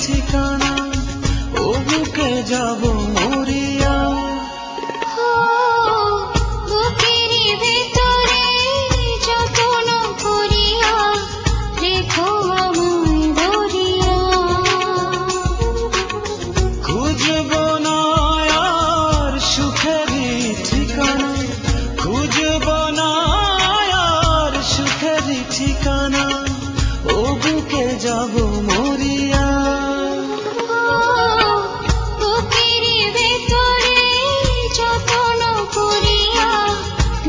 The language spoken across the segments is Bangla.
ঠিকানা, ও বুকে যাব মরিয়া। বুকেরই ভেতরে যত্ন করিয়া রেখো আমায় ধরিয়া। খুঁজব না আর সুখেরই ঠিকানা, খুঁজব না আর সুখেরই ঠিকানা, ও বুকে যাব মরিয়া। বুকেরই ভেতরে যত্ন করিয়া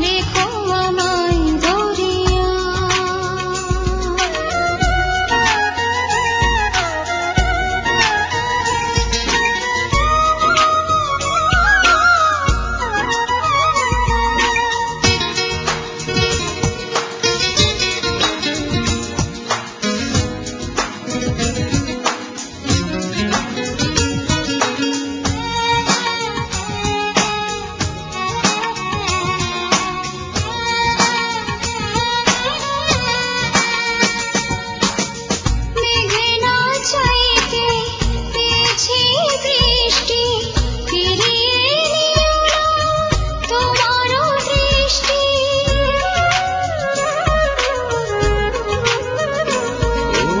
রেখো আমায় ধরিয়া। মেঘে না চাইতে পেয়েছি বৃষ্টি, ফিরিয়ে নিও না তোমারও দৃষ্টি। ও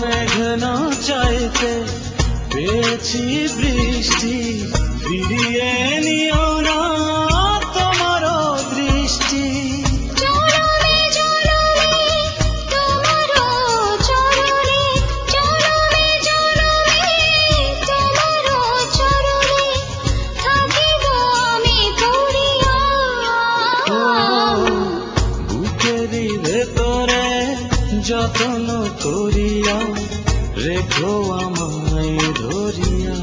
মেঘ না চাইতে পেয়েছি বৃষ্টি, ফিরিয়ে নিও না তোমারও দৃষ্টি। চরণে চরণে তোমারও চরণে, চরণে চরণে তোমারও চরণে থাকিব আমি পড়িয়া। বুকেরই ভেতরে যত্ন করিয়া রেখো আমায় ধরিয়া।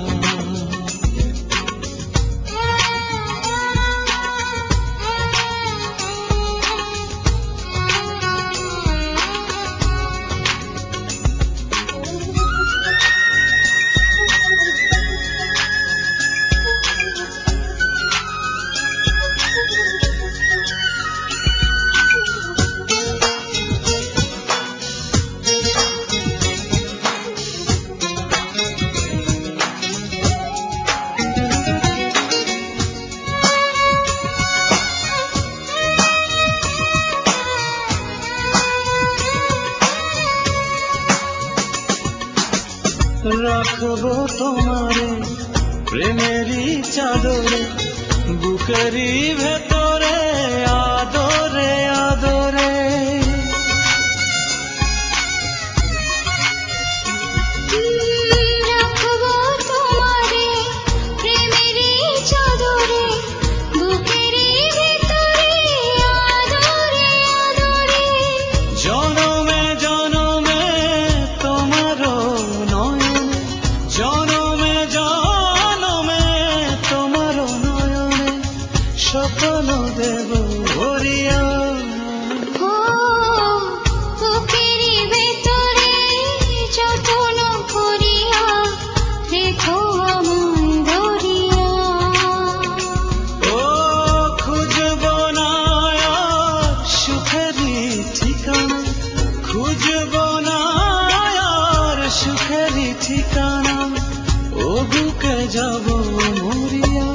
রাখবো তোমারে প্রেমেরই চাদরে, বুকেরই ভেতরে আদরে আদরে। রাখবো তোমারে প্রেমেরই চাদরে, বুকেরই ভেতরে আদরে আদরে। জনমে জনমে তোমারও নয়নে, জনমে জনমে তোমারও নয়নে স্বপ্ন দেব ভরিয়া। বুকেরই ভেতরে যত্ন করিয়া রেখো আমায় ধরিয়া। ও খুঁজব না আর সুখেরই ঠিকানা, খুঁজব না আর সুখেরই ঠিকানা, ও বুকে যাব মরিয়া।